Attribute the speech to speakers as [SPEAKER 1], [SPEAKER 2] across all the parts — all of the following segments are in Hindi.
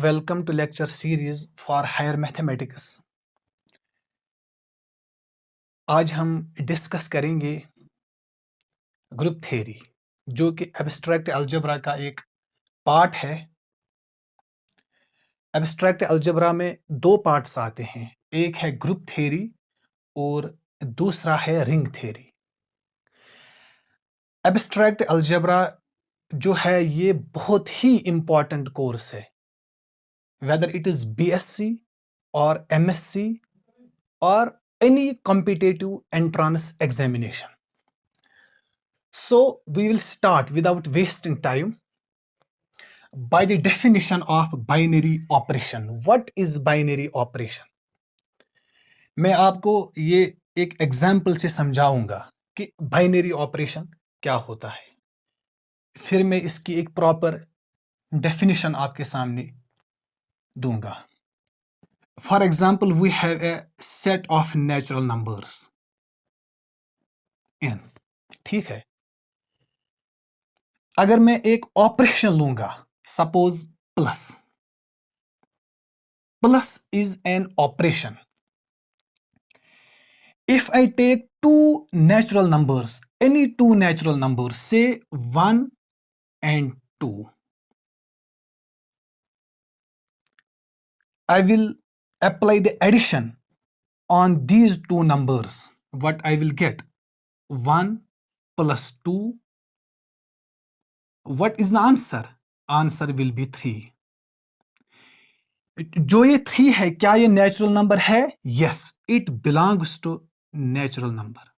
[SPEAKER 1] welcome to lecture series for higher mathematics। आज हम डिस्कस करेंगे ग्रुप थ्योरी जो कि एब्स्ट्रैक्ट अलजेब्रा का एक पार्ट है। एब्स्ट्रैक्ट अलजेब्रा में दो पार्ट्स आते हैं, एक है ग्रुप थ्योरी और दूसरा है रिंग थ्योरी। एब्स्ट्रैक्ट अलजेब्रा जो है ये बहुत ही इंपॉर्टेंट कोर्स है, whether it is BSc or MSc or any competitive entrance examination. So we will start without wasting time by the definition of binary operation. What is binary operation? मैं आपको ये एक एग्जाम्पल से समझाऊंगा कि बाइनरी ऑपरेशन क्या होता है, फिर मैं इसकी एक प्रॉपर डेफिनेशन आपके सामने दूंगा। For example, we have a set of natural numbers n, ठीक है। अगर मैं एक ऑपरेशन लूंगा, suppose plus is an operation. If I take two natural numbers, any two natural numbers, say 1 and 2, I will apply the addition on these two numbers. What I will get? 1 plus 2. What is the answer? Answer will be 3. जो ये 3 है, क्या ये नेचुरल नंबर है? Yes, it belongs to natural number.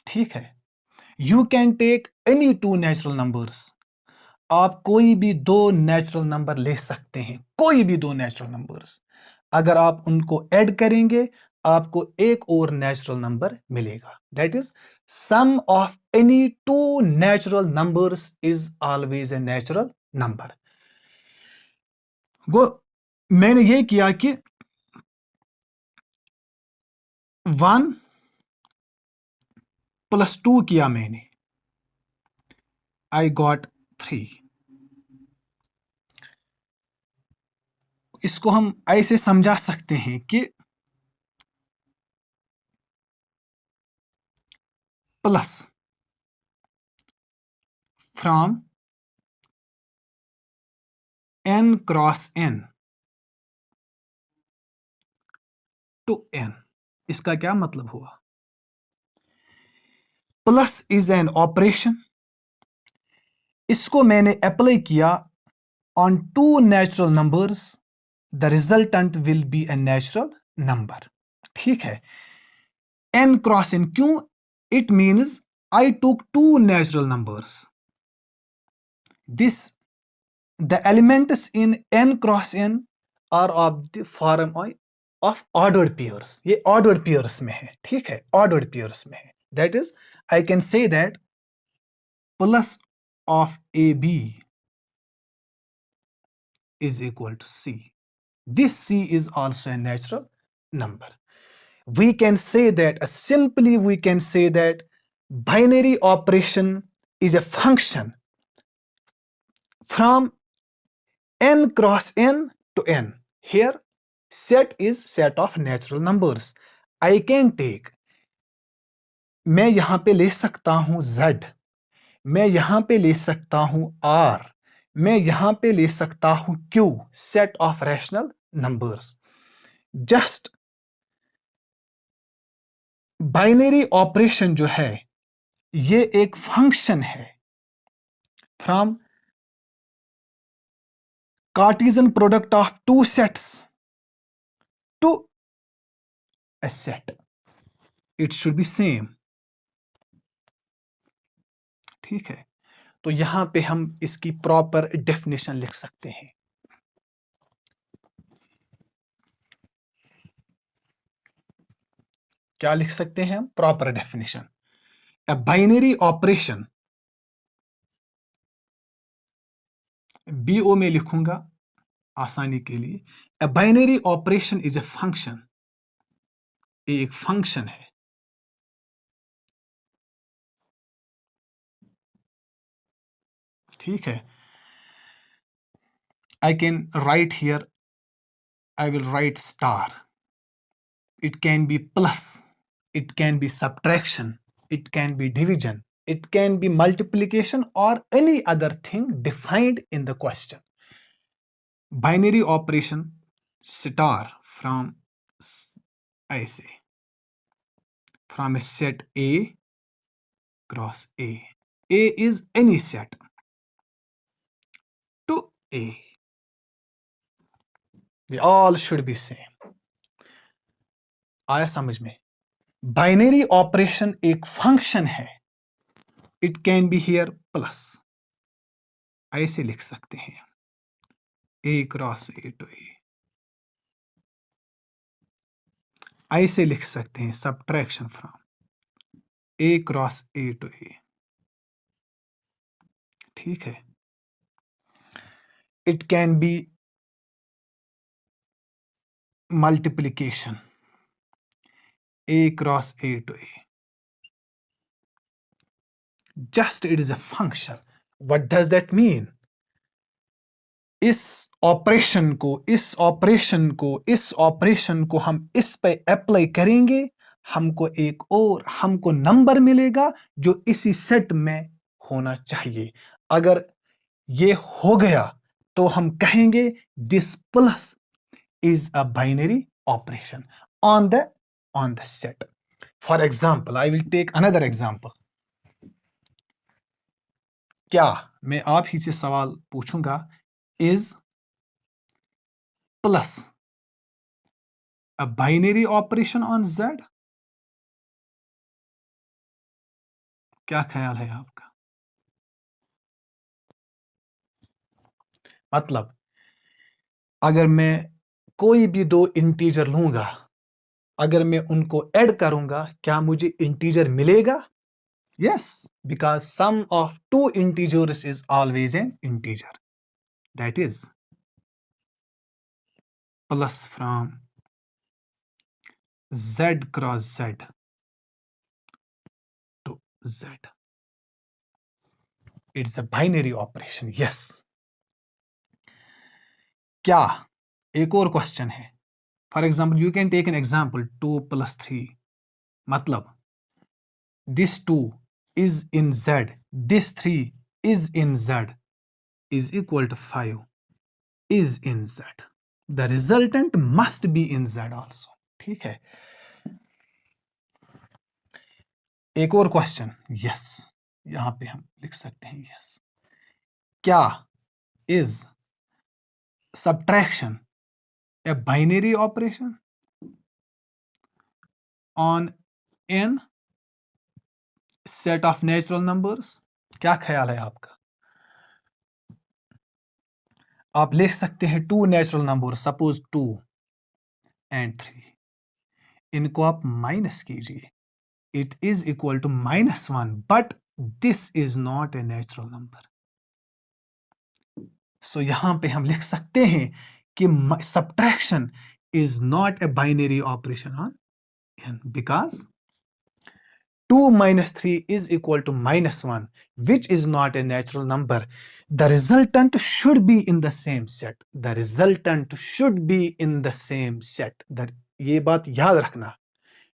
[SPEAKER 1] ठीक है। You can take any two natural numbers. आप कोई भी दो नेचुरल नंबर ले सकते हैं, कोई भी दो नेचुरल नंबर्स। अगर आप उनको ऐड करेंगे आपको एक और नेचुरल नंबर मिलेगा। That is sum of any two natural numbers is always a natural number. वो मैंने ये किया कि 1 + 2 किया मैंने, आई गॉट 3। इसको हम ऐसे समझा सकते हैं कि plus from n cross n to n। इसका क्या मतलब हुआ? प्लस इज एन ऑपरेशन, इसको मैंने अप्लाई किया on two natural numbers, the resultant will be a natural number. ठीक है। n क्रॉस n क्यों? It means I took two natural numbers. This the elements in n cross n are of the form of ordered pairs. ये ऑर्डर्ड पेयर्स में है, ठीक है, ऑर्डर्ड पेयर्स में है। That is I can say that plus of AB is equal to C. This C is also a natural number. We can say that, simply we can say that binary operation is a function from n cross n to n. Here set is set of natural numbers. I can take, मैं यहां पे ले सकता हूं Z, मैं यहां पे ले सकता हूं R, मैं यहां पे ले सकता हूं Q, set of rational numbers. Just binary operation जो है ये एक फंक्शन है from Cartesian product of two sets to a set. It should be same. ठीक है। तो यहां पे हम इसकी प्रॉपर डेफिनेशन लिख सकते हैं। क्या लिख सकते हैं हम? Proper definition. ए बाइनरी ऑपरेशन, BO में लिखूंगा आसानी के लिए। ए binary operation is a function, एक फंक्शन है ठीक है, I can write here, I will write star. It can be plus, it can be subtraction, it can be division, it can be multiplication or any other thing defined in the question. Binary operation star from, I say, from a set A cross A. A is any set to A. They all should be same. आया समझ में? बाइनरी ऑपरेशन एक फंक्शन है. It can be here plus, ऐसे लिख सकते हैं, ए क्रॉस ए टू ए. ऐसे लिख सकते हैं, subtraction from A cross A to A. ठीक है. It can be multiplication, A cross A to A. Just it is a function. What does that mean? इस ऑपरेशन को हम इस पे अप्लाई करेंगे, हमको नंबर मिलेगा जो इसी सेट में होना चाहिए. अगर ये हो गया तो हम कहेंगे this plus is a binary operation on the set. For example, I will take another example. क्या मैं आप ही से सवाल पूछूंगा, is plus a binary operation on Z? क्या ख्याल है आपका? मतलब अगर मैं कोई भी दो इंटीजर लूंगा, अगर मैं उनको ऐड करूंगा, क्या मुझे इंटीजर मिलेगा? Yes, because sum of two integers is always an integer. That is plus from Z cross Z to Z. It's a binary operation. Yes. क्या एक और क्वेश्चन है. For example you can take an example 2 plus 3. मतलब this 2 is in Z, this 3 is in Z is equal to 5 is in Z. The resultant must be in Z also. ठीक है. एक और क्वेश्चन. यस, यहां पे हम लिख सकते हैं यस. क्या is subtraction a binary operation on n set of natural numbers? क्या ख्याल है आपका? आप लिख सकते हैं 2 नेचुरल नंबर, सपोज 2 and 3. इनको आप माइनस कीजिए. It is equal to -1, but this is not a natural number. So यहां पे हम लिख सकते हैं कि subtraction is not a binary operation on n because 2 minus 3 is equal to -1, which is not a natural number. The resultant should be in the same set. The resultant should be in the same set. ये बात याद रखना,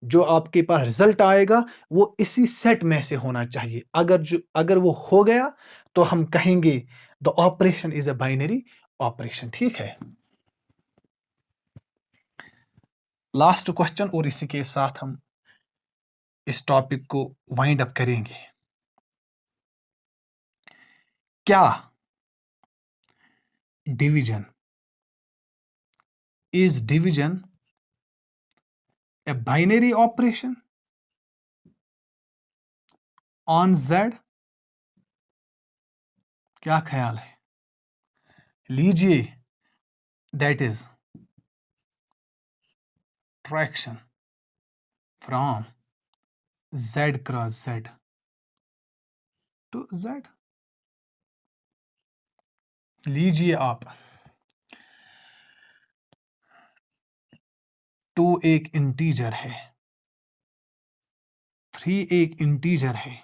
[SPEAKER 1] जो आपके पास रिजल्ट आएगा वो इसी सेट में से होना चाहिए. अगर वो हो गया तो हम कहेंगे the operation is a binary operation. ठीक है. लास्ट क्वेश्चन और इसी के साथ हम इस टॉपिक को वाइंड अप करेंगे. क्या division a binary operation on Z? क्या ख्याल है? लीजिए, that is traction from Z cross Z to Z. लीजिए आप, 2 एक इंटीजर है, 3 एक इंटीजर है,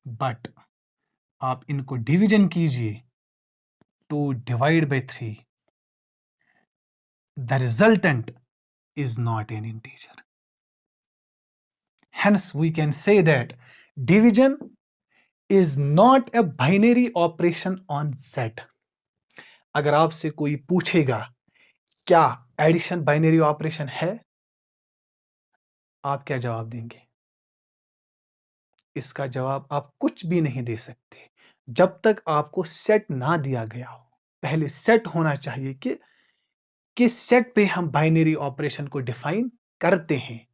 [SPEAKER 1] बट आप इनको डिवीजन कीजिए to divide by 3, the resultant is not an integer. Hence, we can say that division is not a binary operation on Z. अगर आपसे कोई पूछेगा क्या एडिशन बाइनरी ऑपरेशन है, आप क्या जवाब देंगे? इसका जवाब आप कुछ भी नहीं दे सकते जब तक आपको सेट ना दिया गया हो। पहले सेट होना चाहिए कि किस सेट पे हम बाइनरी ऑपरेशन को डिफाइन करते हैं।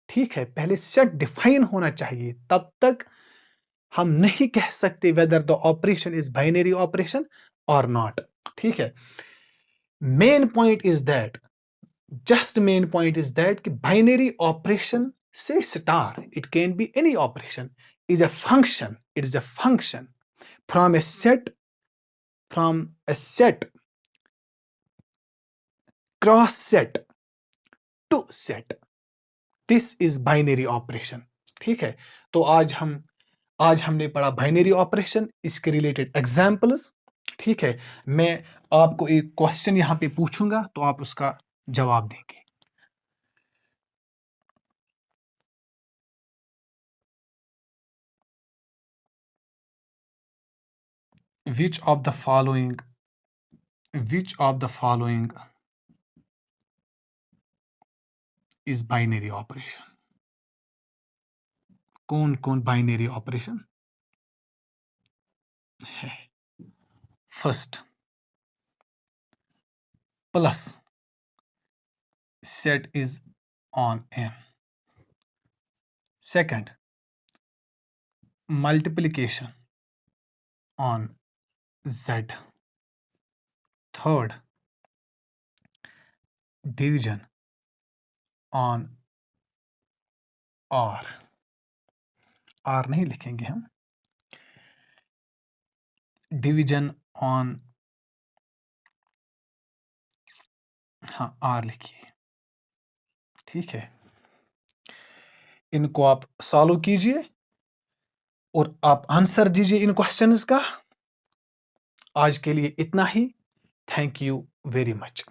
[SPEAKER 1] ठीक है, पहले सेट डिफाइन होना चाहिए, तब तक हम नहीं कह सकते whether the operation is binary operation और नॉट। ठीक है, main point is that, just main point is that कि बाइनरी ऑपरेशन से star, it can be any operation, is a function, it is a function from a set cross set to set. This is binary operation. ठीक है, तो आज हमने पढ़ा बाइनरी ऑपरेशन, इसके रिलेटेड एग्जाम्पल्स। ठीक है, मैं आपको एक क्वेश्चन यहां पे पूछूंगा तो आप उसका जवाब देंगे। Which of the following is binary operation? कौन कौन बाइनरी ऑपरेशन है? First, plus set is on M. Second, multiplication on Z. Third, division on R. R नहीं लिखेंगे हम, डिवीजन ऑन, हाँ R लिखिए। ठीक है, इनको आप सॉल्व कीजिए और आप आंसर दीजिए इन क्वेश्चंस का। आज के लिए इतना ही। Thank you very much.